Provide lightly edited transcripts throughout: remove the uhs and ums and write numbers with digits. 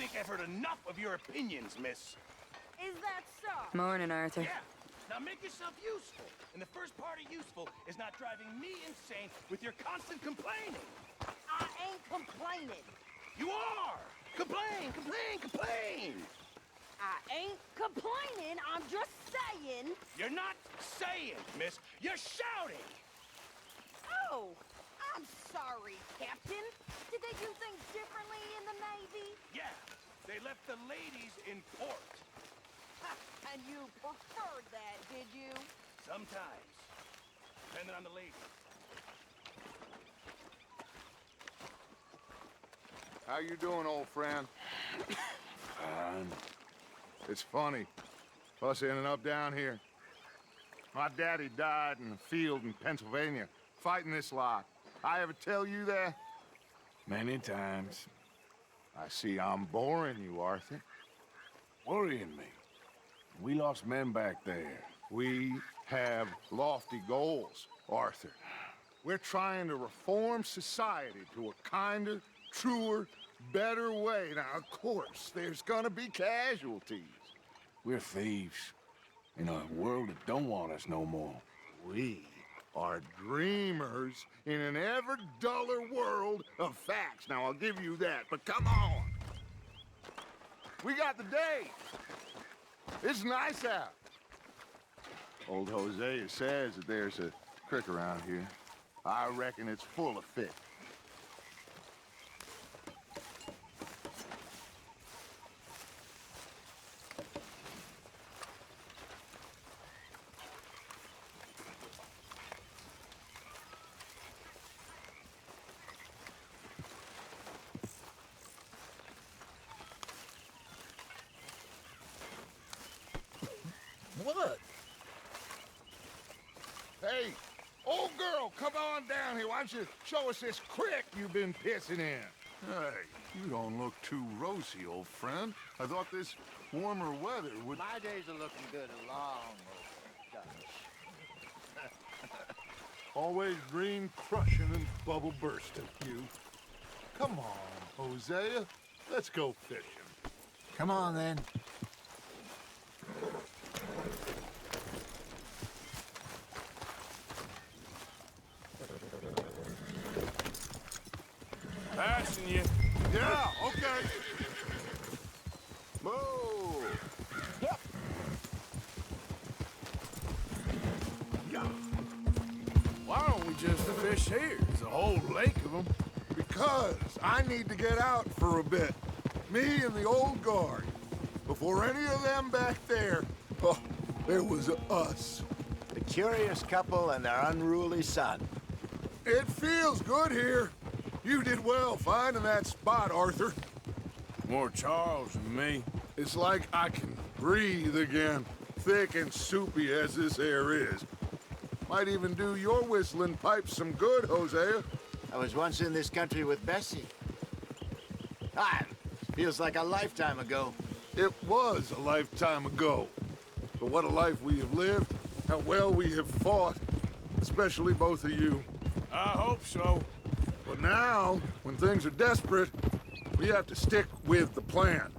think I've heard enough of your opinions, miss. Is that so? Morning, Arthur. Yeah. Now make yourself useful. And the first part of useful is not driving me insane with your constant complaining. I ain't complaining. You are! Complain, complain, complain! I ain't complaining. I'm just saying. You're not saying, miss. You're shouting! Oh, I'm sorry, Captain. Did they do things differently in the Navy? Yeah, they left the ladies in port. And you preferred that, did you? Sometimes. Depending on the lady. How you doing, old friend? Fine. It's funny, us ending up down here. My daddy died in the field in Pennsylvania, fighting this lot. I ever tell you that? Many times. I see I'm boring you, Arthur. Worrying me. We lost men back there. We have lofty goals, Arthur. We're trying to reform society to a kinder, truer, better way. Now, of course, there's gonna be casualties. We're thieves. In a world that don't want us no more. We are dreamers in an ever duller world of facts. Now, I'll give you that, but come on. We got the day. It's nice out. Old Hosea says that there's a creek around here. I reckon it's full of fish. What? Hey, old girl, come on down here. Why don't you show us this creek you've been pissing in? Hey, you don't look too rosy, old friend. I thought this warmer weather would... My days are looking good along, old Dutch. Always green crushing and bubble bursting, you. Come on, Hosea. Let's go fishing. Come on, then. Passing you. Yeah, okay. Move! Yep. Yeah. Why don't we just fish here? There's a whole lake of them. Because I need to get out for a bit. Me and the old guard. Before any of them back there, oh, there was us. The curious couple and their unruly son. It feels good here. You did well finding that spot, Arthur. More Charles than me. It's like I can breathe again, thick and soupy as this air is. Might even do your whistling pipes some good, Hosea. I was once in this country with Bessie. Ah, feels like a lifetime ago. It was a lifetime ago. But what a life we have lived, how well we have fought, especially both of you. I hope so. But now, when things are desperate, we have to stick with the plan.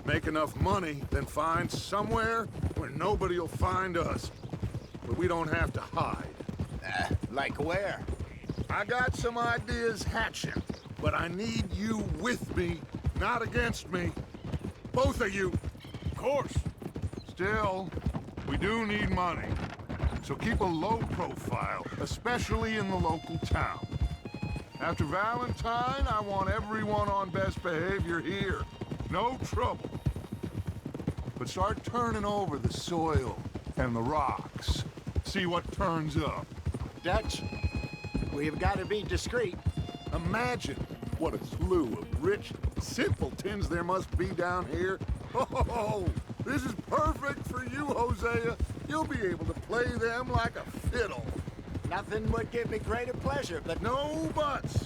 Make enough money, then find somewhere where nobody will find us. But we don't have to hide. Like where? I got some ideas hatching, but I need you with me, not against me. Both of you. Of course. Still, we do need money. So keep a low profile, especially in the local town. After Valentine, I want everyone on best behavior here. No trouble. But start turning over the soil and the rocks. See what turns up. Dutch, we've got to be discreet. Imagine what a slew of rich simpletons there must be down here. Oh, this is perfect for you, Hosea. You'll be able to play them like a fiddle. Nothing would give me greater pleasure, but No buts.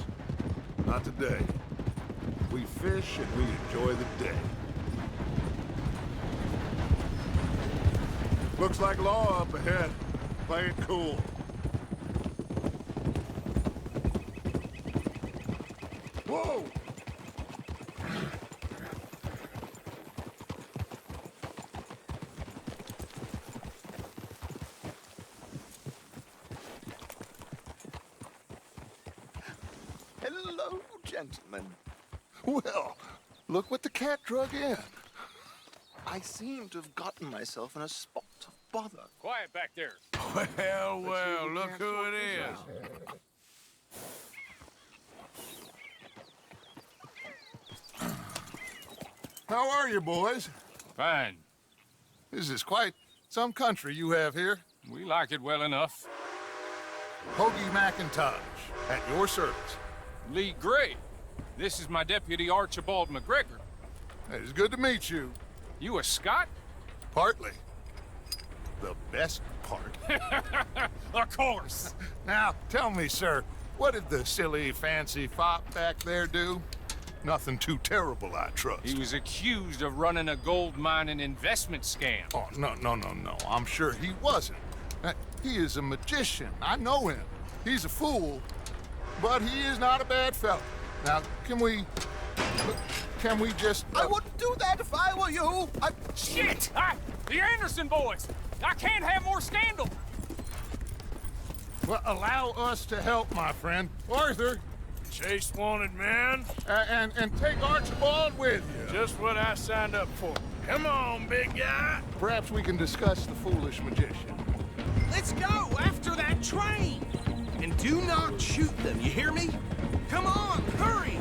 Not today. We fish and we enjoy the day. Looks like law up ahead. Play it cool. Whoa! gentlemen. Well, look what the cat drug in. I seem to have gotten myself in a spot of bother. Quiet back there. Well, look who it is. How are you, boys? Fine. This is quite some country you have here. We like it well enough. Hoagie McIntosh, at your service. Lee Gray. This is my deputy Archibald McGregor. It is good to meet you. You a Scot? Partly. The best part. Of course. Now, tell me, sir, what did the silly, fancy fop back there do? Nothing too terrible, I trust. He was accused of running a gold mining investment scam. Oh, no. I'm sure he wasn't. He is a magician. I know him. He's a fool, but he is not a bad fellow. Now, can we just... I wouldn't do that if I were you. Shit! The Anderson boys! I can't have more scandal! Well, allow us to help, my friend. Arthur, Chase wanted man. and take Archibald with you. Just what I signed up for. Come on, big guy. Perhaps we can discuss the foolish magician. Let's go after that train. And do not shoot them, you hear me? Come on, hurry.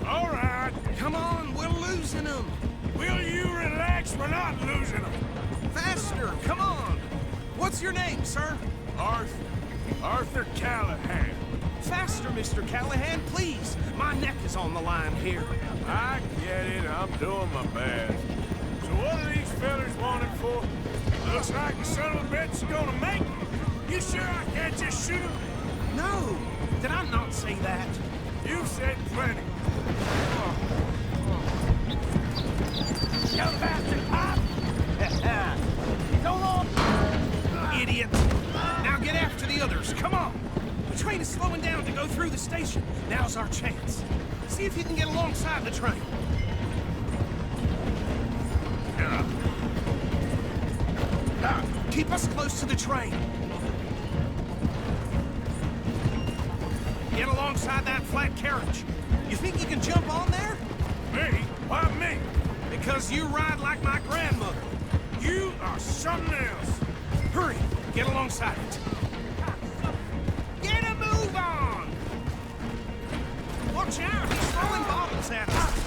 All right. Come on, we're losing them. Will you relax? We're not losing them. Faster, come on. What's your name, sir? Arthur Callahan. Faster, Mr. Callahan, please. My neck is on the line here. I get it. I'm doing my best. So what are these fellas wanted for? Looks like the son of a bitch is gonna make it. You sure I can't just shoot him? No, did I not say that? You said plenty. You bastard, Pop! Go on! Idiot! Now get after the others, come on! The train is slowing down to go through the station. Now's our chance. See if you can get alongside the train. Keep us close to the train. Get alongside that flat carriage. You think you can jump on there? Me? Why me? Because you ride like my grandmother. You are something else. Hurry, get alongside it. Get a move on! Watch out, he's throwing bottles at us.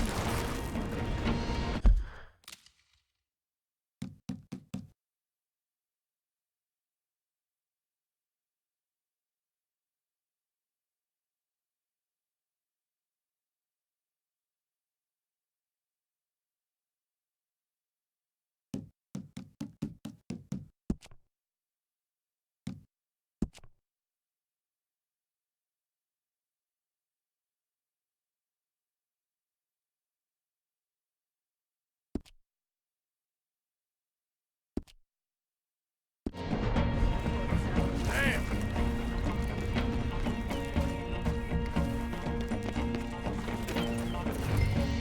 Damn.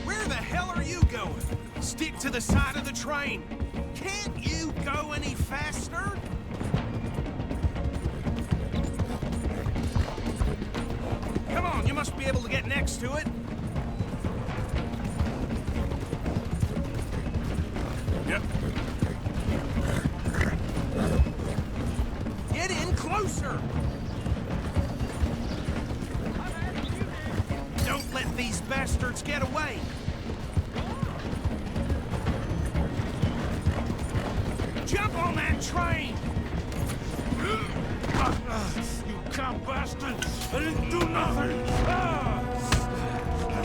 Where the hell are you going? Stick to the side of the train. Can't you go any faster? Come on, you must be able to get next to it. Yep. Get in closer. Don't let these bastards get away. Jump on that train! You cop bastard! I didn't do nothing!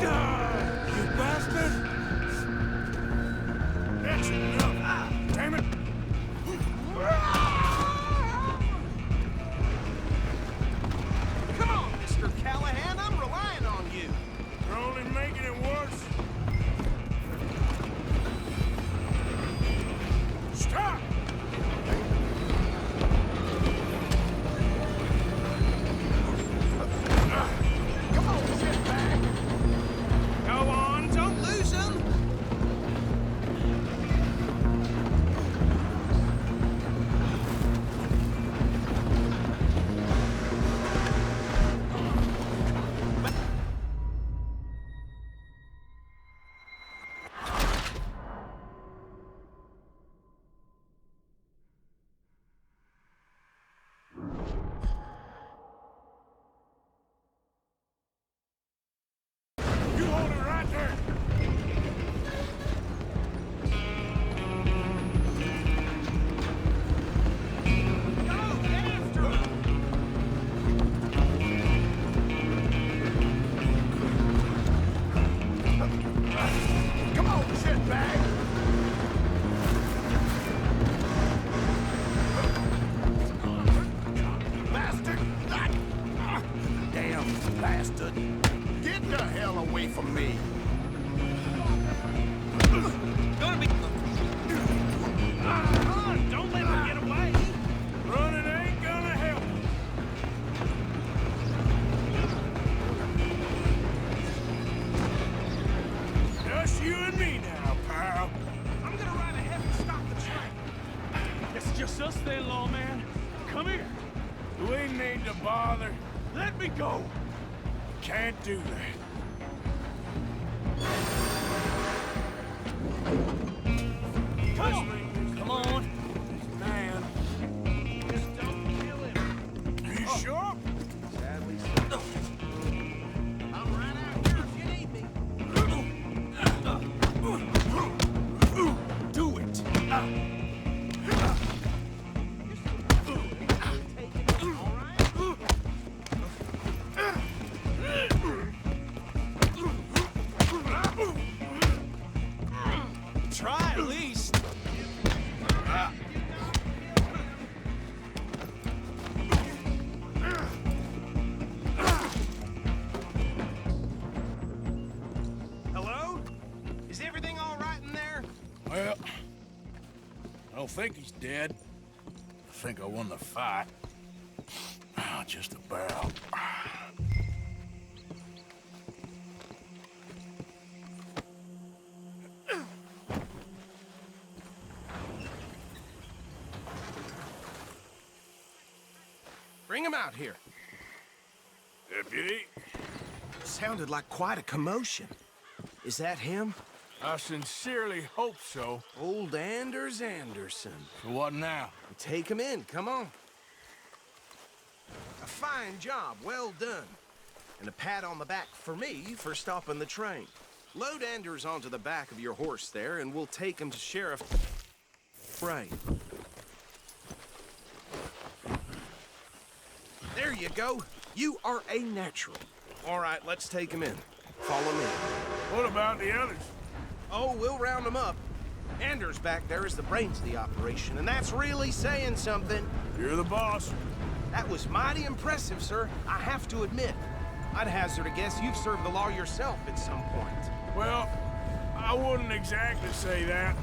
God, you bastard! That's enough! Damn it! Come on, Mr. Callahan, I'm relying on you. You're only making it worse. Stop! Come on, sit back. Go on, don't lose him. bastard. Get the hell away from me! Gonna be... Don't let him get away! Running ain't gonna help. Just you and me now, pal. I'm gonna ride ahead and stop the train. It's just us then, lawman. Come here. We need to bother. Let me go. Can't do that. Come on! Come on. Man. Just don't kill him. You sure? Sadly so. I'm right out here if you need me. Do it. Try at least. Hello? Is everything all right in there? Well, I don't think he's dead. I think I won the fight. Just about. Bring him out here. Deputy, Sounded like quite a commotion. Is that him? I sincerely hope so. Old Anders Anderson. For what now? Take him in, come on. A fine job, well done. And a pat on the back for me for stopping the train. Load Anders onto the back of your horse there, and we'll take him to Sheriff Bray. There you go. You are a natural. All right, let's take him in. Follow me. What about the others? Oh, we'll round them up. Anders back there is the brains of the operation, and that's really saying something. You're the boss. That was mighty impressive, sir. I have to admit. I'd hazard a guess you've served the law yourself at some point. Well, I wouldn't exactly say that.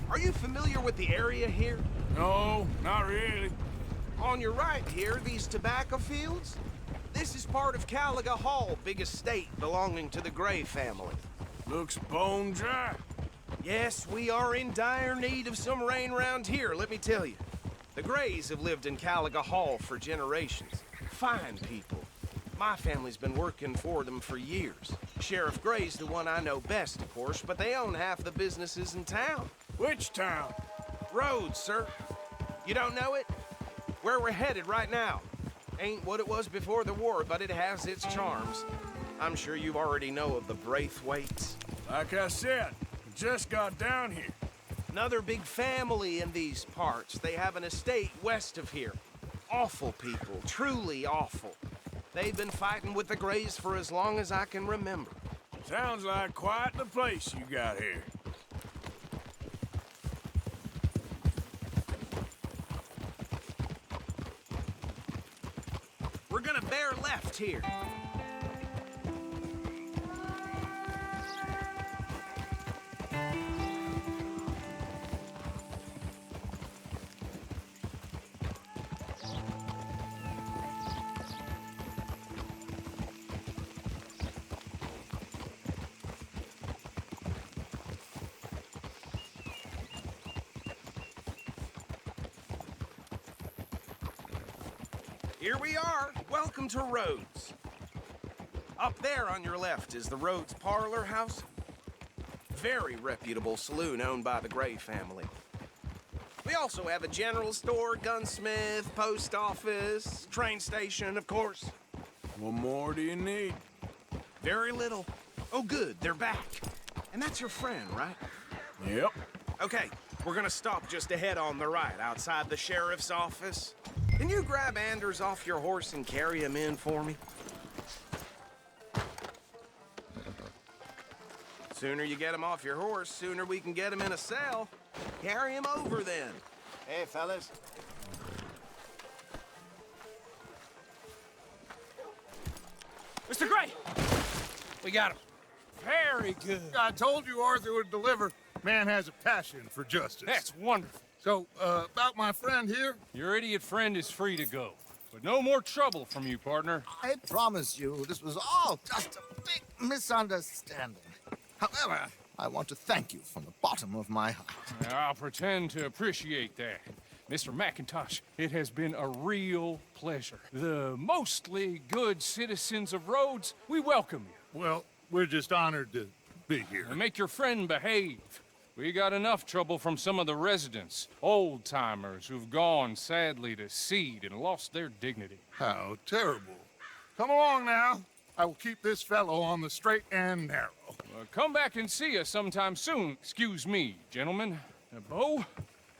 Are you familiar with the area here? No, not really. On your right here, these tobacco fields? This is part of Caliga Hall, big estate belonging to the Gray family. Looks bone dry. Yes, we are in dire need of some rain round here, let me tell you. The Grays have lived in Caliga Hall for generations. Fine people. My family's been working for them for years. Sheriff Gray's the one I know best, of course, but they own half the businesses in town. Which town? Rhodes, sir. You don't know it? Where we're headed right now. Ain't what it was before the war, but it has its charms. I'm sure you already know of the Braithwaites. Like I said, just got down here. Another big family in these parts. They have an estate west of here. Awful people, truly awful. They've been fighting with the Grays for as long as I can remember. Sounds like quite the place you got here. We're gonna bear left here. Here we are. Welcome to Rhodes. Up there on your left is the Rhodes Parlor House. Very reputable saloon owned by the Gray family. We also have a general store, gunsmith, post office, train station, of course. What more do you need? Very little. Oh, good, they're back. And that's your friend, right? Yep. Okay, we're gonna stop just ahead on the right, outside the sheriff's office. Can you grab Anders off your horse and carry him in for me? Sooner you get him off your horse, sooner we can get him in a cell. Carry him over then. Hey, fellas. Mr. Gray! We got him. Very good. I told you Arthur would deliver. Man has a passion for justice. That's wonderful. So, about my friend here? Your idiot friend is free to go. But no more trouble from you, partner. I promise you, this was all just a big misunderstanding. However, I want to thank you from the bottom of my heart. I'll pretend to appreciate that. Mr. McIntosh, it has been a real pleasure. The mostly good citizens of Rhodes, we welcome you. Well, we're just honored to be here. And make your friend behave. We got enough trouble from some of the residents, old-timers who've gone, sadly, to seed and lost their dignity. How terrible. Come along now. I will keep this fellow on the straight and narrow. Come back and see us sometime soon. Excuse me, gentlemen. Bo,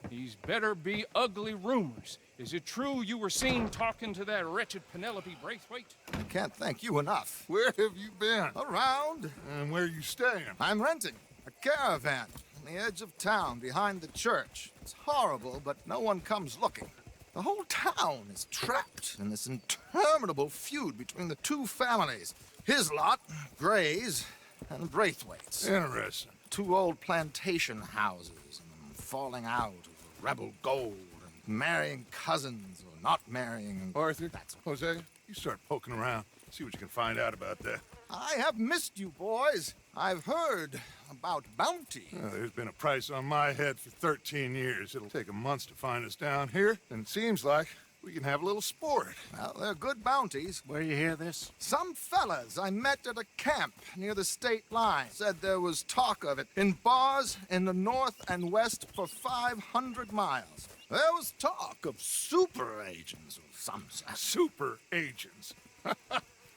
these better be ugly rumors. Is it true you were seen talking to that wretched Penelope Braithwaite? I can't thank you enough. Where have you been? Around, And where you staying? I'm renting a caravan on the edge of town behind the church. It's horrible, but no one comes looking. The whole town is trapped in this interminable feud between the two families. His lot, Gray's, and Braithwaite's. Interesting. Two old plantation houses, and them falling out over rebel gold, and marrying cousins or not marrying. Arthur, That's Jose, you start poking around. See what you can find out about that. I have missed you, boys. I've heard about bounty. There's been a price on my head for 13 years. It'll take a month to find us down here, and it seems like we can have a little sport. Well, they're good bounties. Where you hear this? Some fellas I met at a camp near the state line said there was talk of it in bars in the north and west for 500 miles. There was talk of super agents of some sort. Super agents.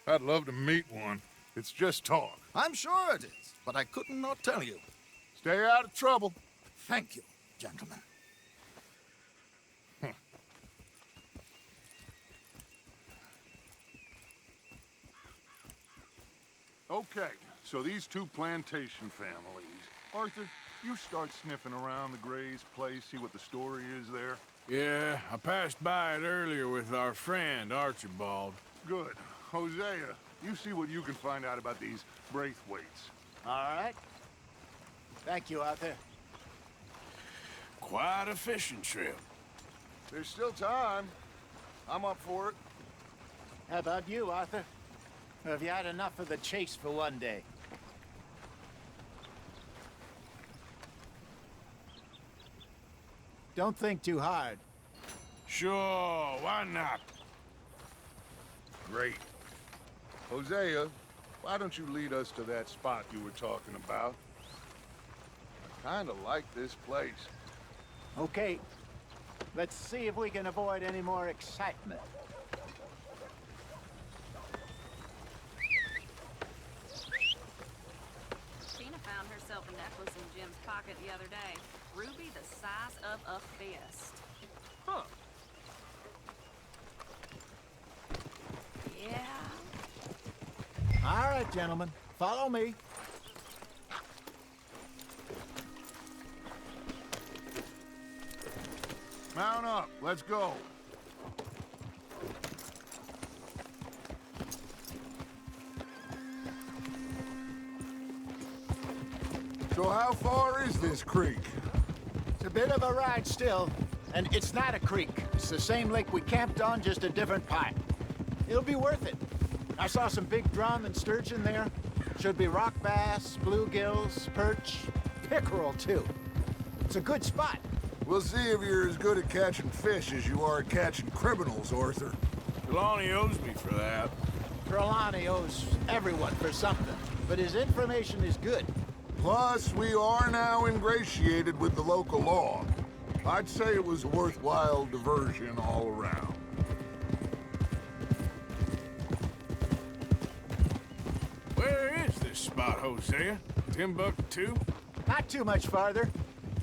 I'd love to meet one. It's just talk. I'm sure it is, but I couldn't not tell you. Stay out of trouble. Thank you, gentlemen. Okay, so these two plantation families. Arthur, you start sniffing around the Gray's place, see what the story is there. Yeah, I passed by it earlier with our friend, Archibald. Good. Hosea, you see what you can find out about these Braithwaites. All right. Thank you, Arthur. Quite a fishing trip. There's still time. I'm up for it. How about you, Arthur? Or have you had enough of the chase for one day? Don't think too hard. Sure, why not? Great. Hosea, why don't you lead us to that spot you were talking about? I kinda like this place. Okay. Let's see if we can avoid any more excitement. Tina found herself a necklace in Jim's pocket the other day. Ruby the size of a fist. Huh. Yeah. All right, gentlemen. Follow me. Mount up. Let's go. So how far is this creek? It's a bit of a ride still, and it's not a creek. It's the same lake we camped on, just a different part. It'll be worth it. I saw some big drum and sturgeon there. Should be rock bass, bluegills, perch, pickerel too. It's a good spot. We'll see if you're as good at catching fish as you are at catching criminals, Arthur. Trelawney owes me for that. Trelawney owes everyone for something, but his information is good. Plus, we are now ingratiated with the local law. I'd say it was a worthwhile diversion all around. Where is this spot, Hosea? Timbuktu? Not too much farther.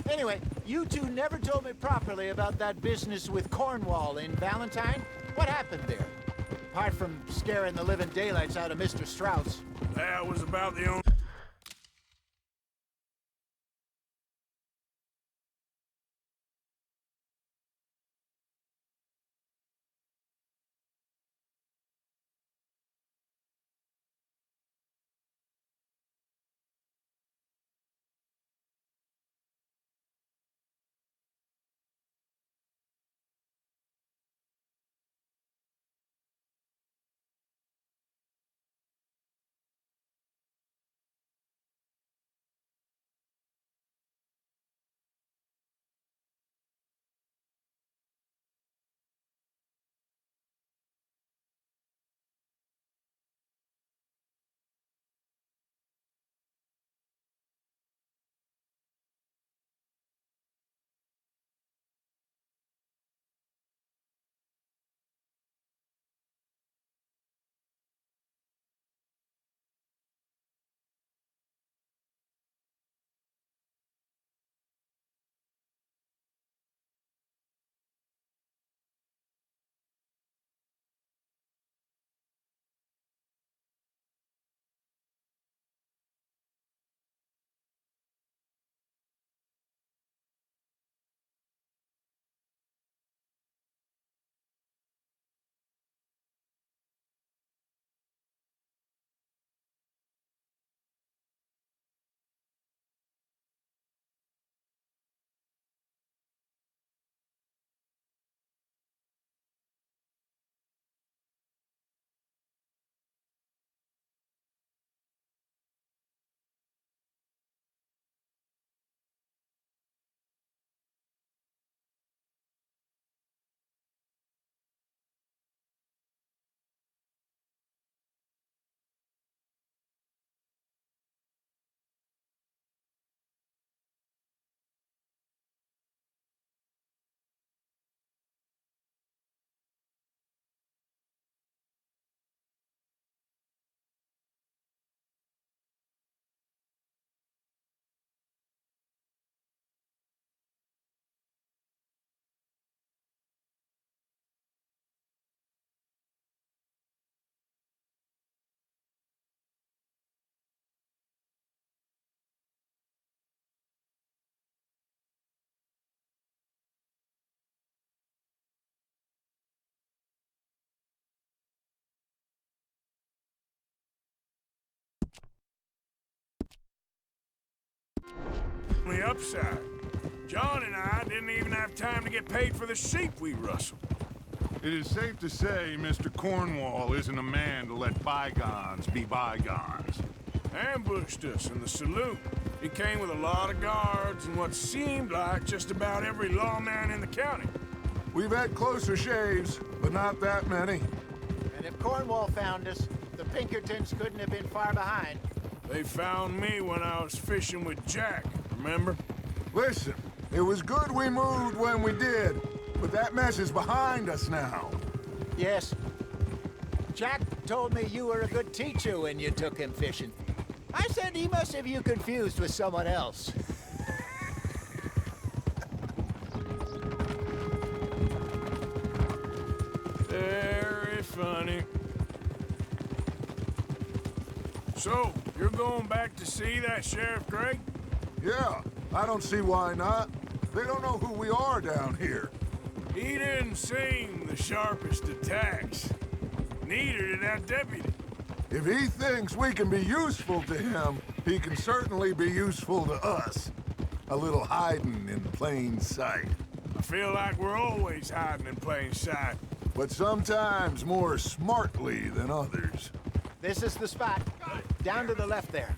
Anyway, you two never told me properly about that business with Cornwall in Valentine. What happened there? Apart from scaring the living daylights out of Mr. Strauss. That was about the only... only upside. John and I didn't even have time to get paid for the sheep we rustled. It is safe to say Mr. Cornwall isn't a man to let bygones be bygones. Ambushed us in the saloon. He came with a lot of guards and what seemed like just about every lawman in the county. We've had closer shaves, but not that many. And if Cornwall found us, the Pinkertons couldn't have been far behind. They found me when I was fishing with Jack, remember? Listen, it was good we moved when we did, but that mess is behind us now. Yes. Jack told me you were a good teacher when you took him fishing. I said he must have you confused with someone else. Very funny. So, you're going back to see that Sheriff Gray? Yeah, I don't see why not. They don't know who we are down here. He didn't seem the sharpest attacks. Neither did that deputy. If he thinks we can be useful to him, he can certainly be useful to us. A little hiding in plain sight. I feel like we're always hiding in plain sight. But sometimes more smartly than others. This is the spot. Down to the left there.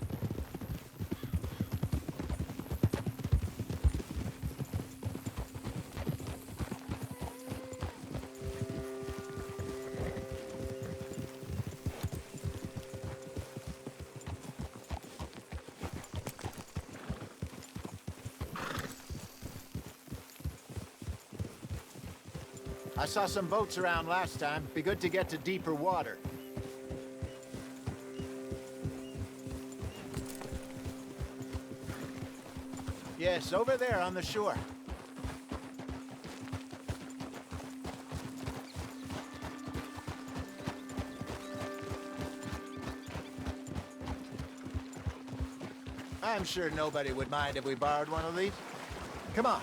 I saw some boats around last time. Be good to get to deeper water. Yes, over there on the shore. I'm sure nobody would mind if we borrowed one of these. Come on.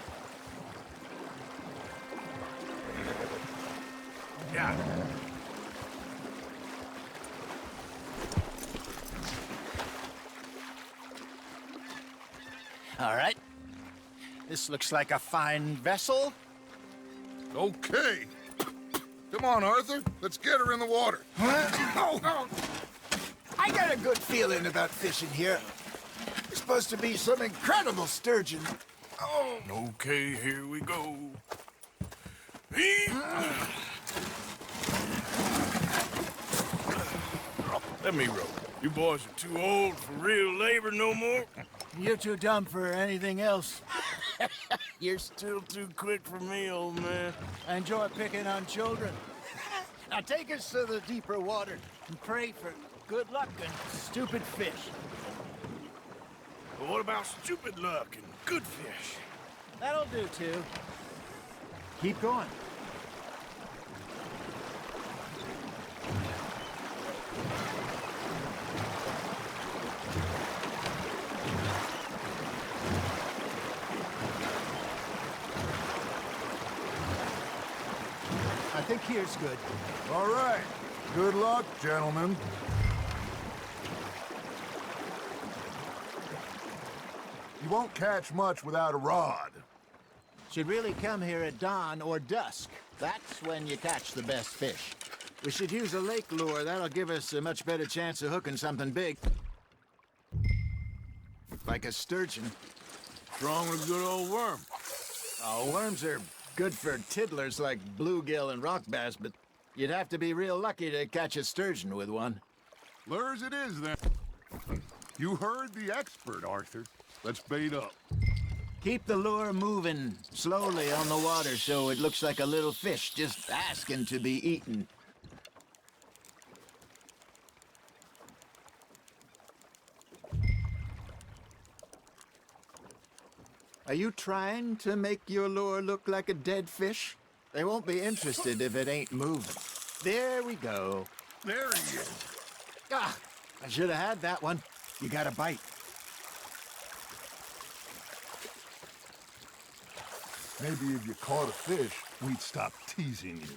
Yeah. All right. This looks like a fine vessel. Okay. Come on, Arthur. Let's get her in the water. Oh. I got a good feeling about fishing here. There's supposed to be some incredible sturgeon. Oh. Okay, here we go. Let me row. You boys are too old for real labor no more. You're too dumb for anything else. You're still too quick for me, old man. I enjoy picking on children. Now take us to the deeper water and pray for good luck and stupid fish. But what about stupid luck and good fish? That'll do, too. Keep going. I think here's good. All right. Good luck, gentlemen. You won't catch much without a rod. Should really come here at dawn or dusk. That's when you catch the best fish. We should use a lake lure. That'll give us a much better chance of hooking something big. Like a sturgeon. Strong as a good old worm. Oh, worms are good for tiddlers like bluegill and rock bass, but you'd have to be real lucky to catch a sturgeon with one. Lures it is, then. You heard the expert, Arthur. Let's bait up. Keep the lure moving slowly on the water so it looks like a little fish just asking to be eaten. Are you trying to make your lure look like a dead fish? They won't be interested if it ain't moving. There we go. There he is. Ah, I should have had that one. You got a bite. Maybe if you caught a fish, we'd stop teasing you.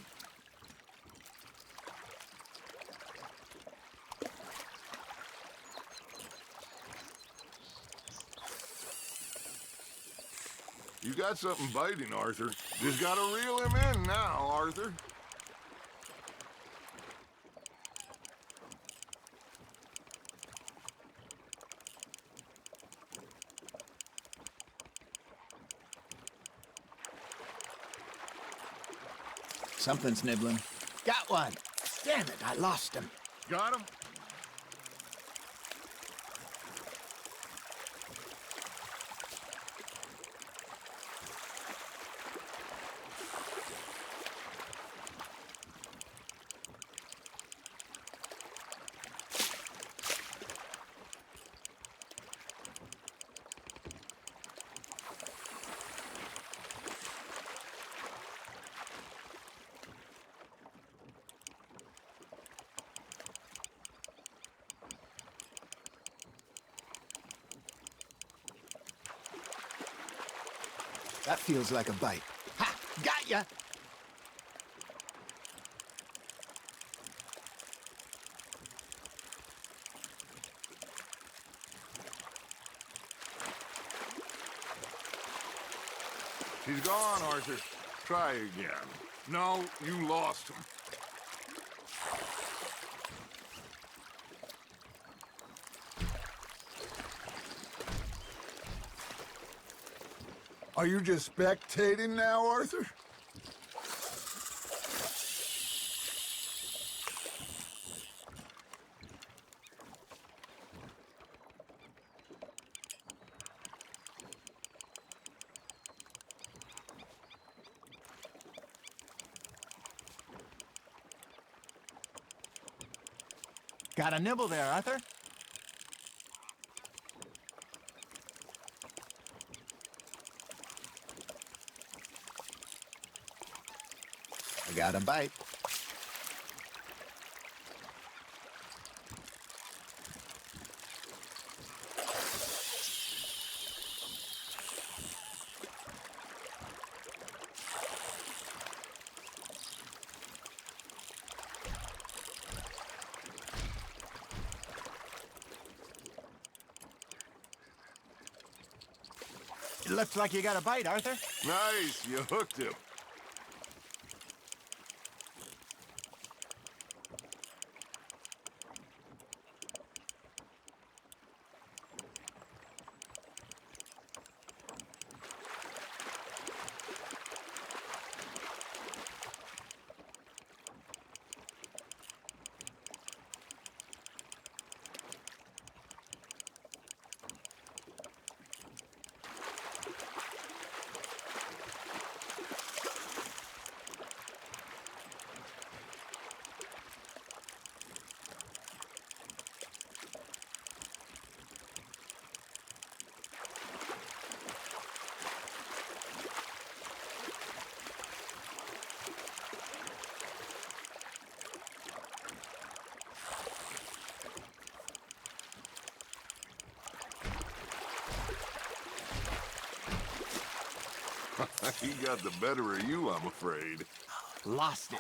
You got something biting, Arthur. Just gotta reel him in now, Arthur. Something's nibbling. Got one. Damn it, I lost him. Got him? That feels like a bite. Ha! Got ya! He's gone, Arthur. Try again. No, you lost him. Are you just spectating now, Arthur? Got a nibble there, Arthur. I got a bite. It looks like you got a bite, Arthur. Nice, you hooked him. He got the better of you, I'm afraid. Lost it.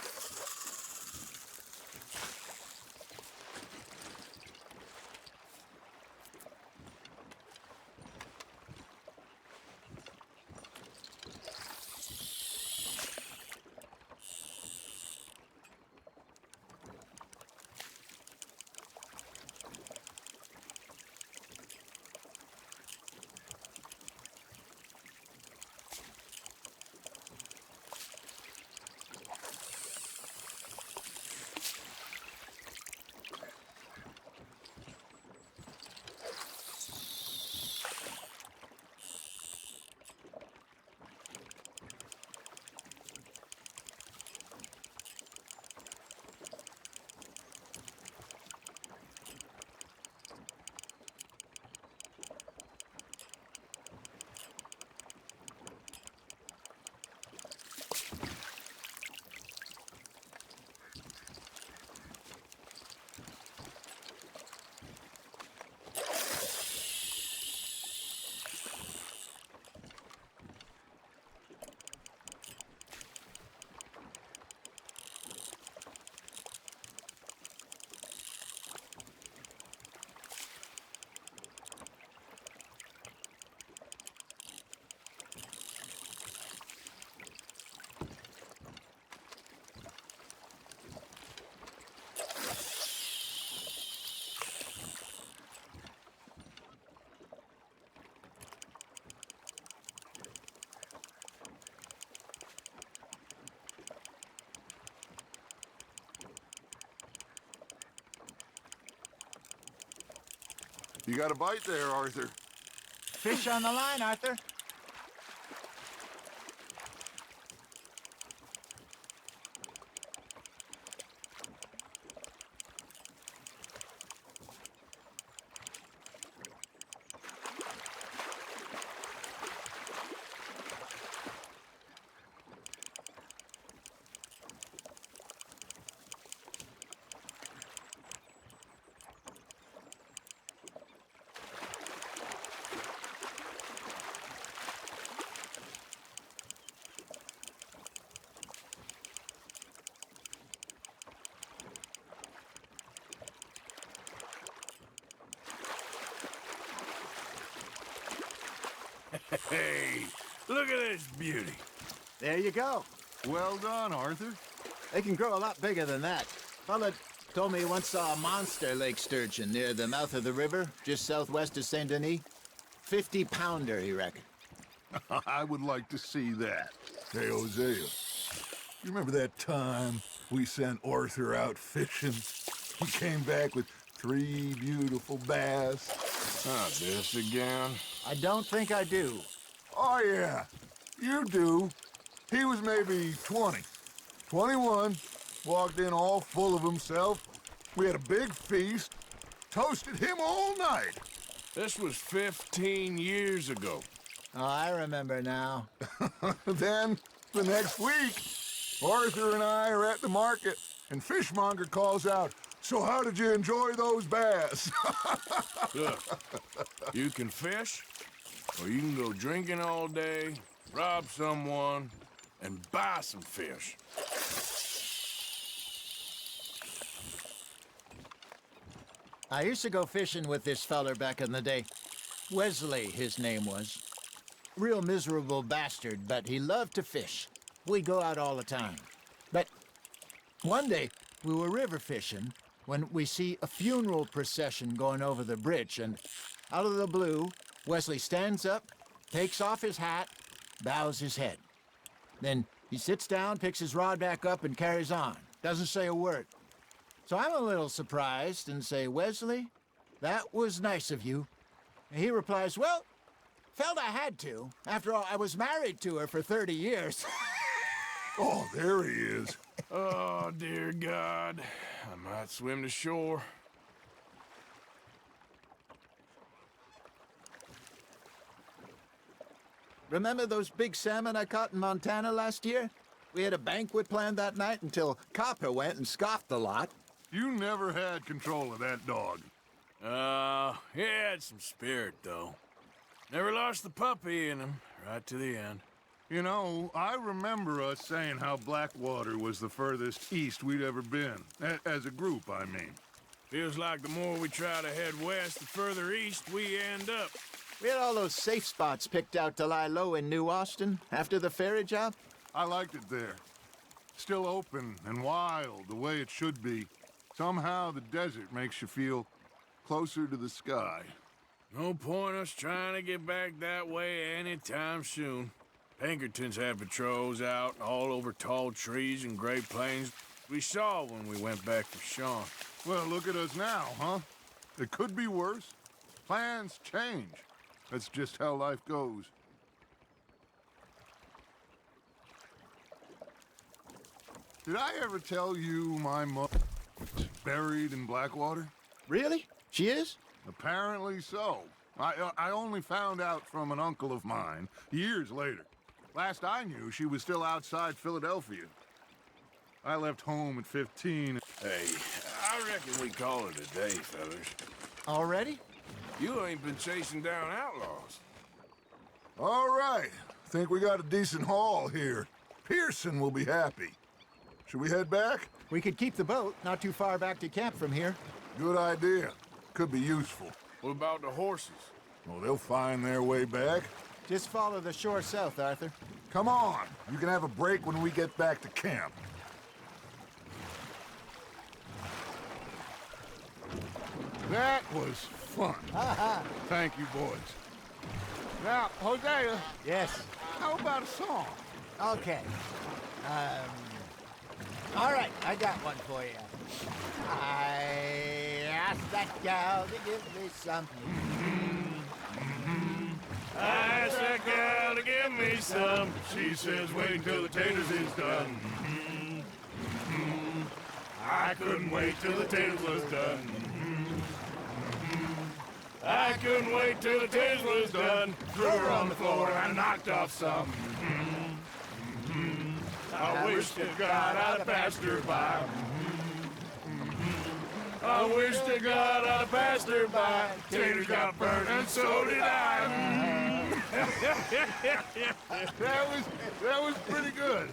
You got a bite there, Arthur. Fish on the line, Arthur. Hey, look at this beauty. There you go. Well done, Arthur. They can grow a lot bigger than that. Fella told me he once saw a monster lake sturgeon near the mouth of the river, just southwest of Saint Denis. 50-pounder, he reckoned. I would like to see that. Hey, Hosea, you remember that time we sent Arthur out fishing? He came back with 3 beautiful bass. Not this again. I don't think I do. Oh, yeah, you do. He was maybe 20, 21, walked in all full of himself. We had a big feast, toasted him all night. This was 15 years ago. Oh, I remember now. Then, the next week, Arthur and I are at the market, and Fishmonger calls out, "So how did you enjoy those bass?" Look, you can fish, or you can go drinking all day, rob someone, and buy some fish. I used to go fishing with this feller back in the day. Wesley, his name was. Real miserable bastard, but he loved to fish. We'd go out all the time. But one day, we were river fishing when we see a funeral procession going over the bridge, and out of the blue, Wesley stands up, takes off his hat, bows his head. Then he sits down, picks his rod back up, and carries on. Doesn't say a word. So I'm a little surprised and say, "Wesley, that was nice of you." And he replies, "Well, felt I had to. After all, I was married to her for 30 years. Oh, there he is. Oh, dear God. I might swim to shore. Remember those big salmon I caught in Montana last year? We had a banquet planned that night until Copper went and scoffed the lot. You never had control of that dog. He had some spirit, though. Never lost the puppy in him, right to the end. You know, I remember us saying how Blackwater was the furthest east we'd ever been. As a group, I mean. Feels like the more we try to head west, the further east we end up. We had all those safe spots picked out to lie low in New Austin after the ferry job. I liked it there. Still open and wild, the way it should be. Somehow the desert makes you feel closer to the sky. No point us trying to get back that way anytime soon. Pinkertons had patrols out all over tall trees and Great Plains. We saw when we went back for Sean. Well, look at us now, huh? It could be worse. Plans change. That's just how life goes. Did I ever tell you my mother was buried in Blackwater? Really? She is? Apparently so. I only found out from an uncle of mine years later. Last I knew, she was still outside Philadelphia. I left home at 15. Hey, I reckon we call it a day, fellas. Already? You ain't been chasing down outlaws. All right. Think we got a decent haul here. Pearson will be happy. Should we head back? We could keep the boat not too far back to camp from here. Good idea. Could be useful. What about the horses? Well, they'll find their way back. Just follow the shore south, Arthur. Come on. You can have a break when we get back to camp. That was fun. Thank you, boys. Now, Hosea, Yes. how about a song? Okay. All right, I got one for you. I asked that gal to give me some. I asked that gal to give me some. She says, wait till the taters is done. I couldn't wait till the taters was done. I couldn't wait till the taters was done. Threw her on the floor and I knocked off some. I wish to God I'd passed her by. I wish to God I'd passed her by. Taters got burnt and so did I. That was pretty good.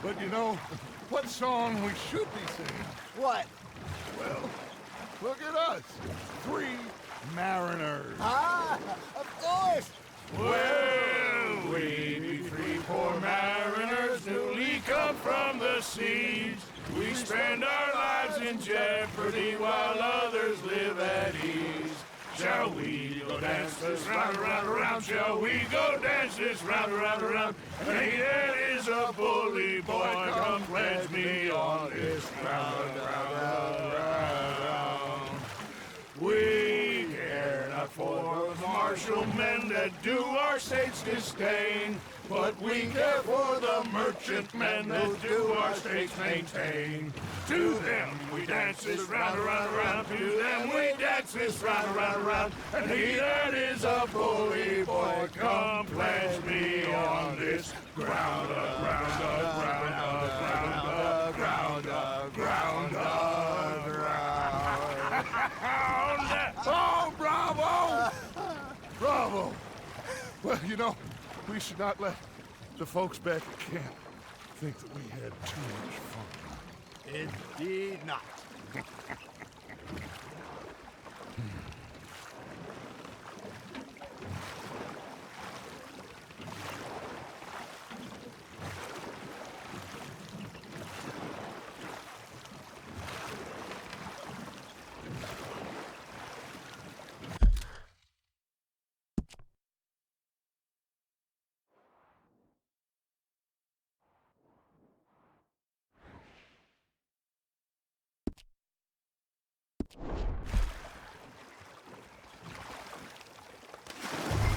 But you know, what song we should be singing? What? Well, look at us. 3 mariners. Ah, of course. Well, we be 3 poor mariners newly come from the seas. We spend our lives in jeopardy while others live at ease. Shall we go dance this round, around, around? Shall we go dance this round, around, around? Hey, that is a bully boy, come pledge me on this round, round, round, round. We care not for the martial men that do our states disdain, but we care for the merchant men that do our states maintain. To them we dance this round, around, around. To them we dance this round, around, around. And he that is a bully boy, come pledge me on this ground, ground, ground, ground, ground, ground, ground. Oh, bravo! Bravo! Well, you know, we should not let the folks back at camp think that we had too much fun. Indeed not.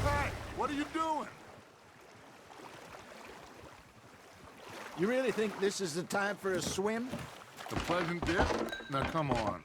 Hey, what are you doing? You really think this is the time for a swim? A pleasant dip? Now, come on.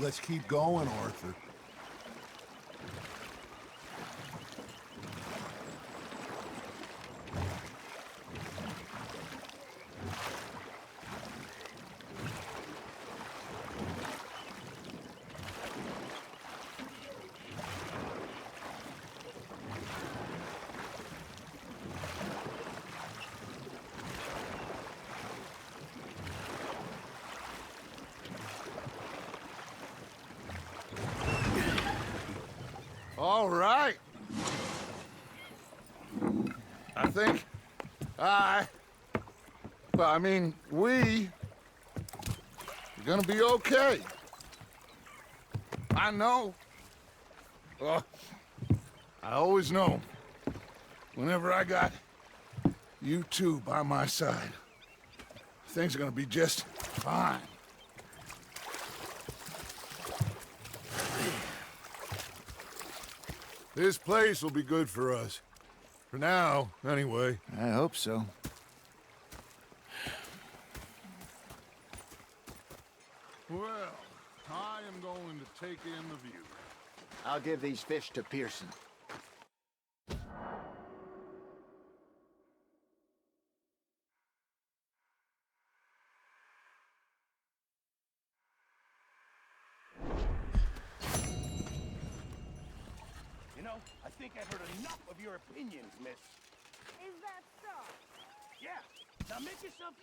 Let's keep going, Arthur. All right. I think we're gonna be okay. I know. I always know. Whenever I got you two by my side, things are gonna be just fine. This place will be good for us. For now, anyway. I hope so. Well, I am going to take in the view. I'll give these fish to Pearson. You know, I think I've heard enough of your opinions, miss. Is that so? Yeah. Now make yourself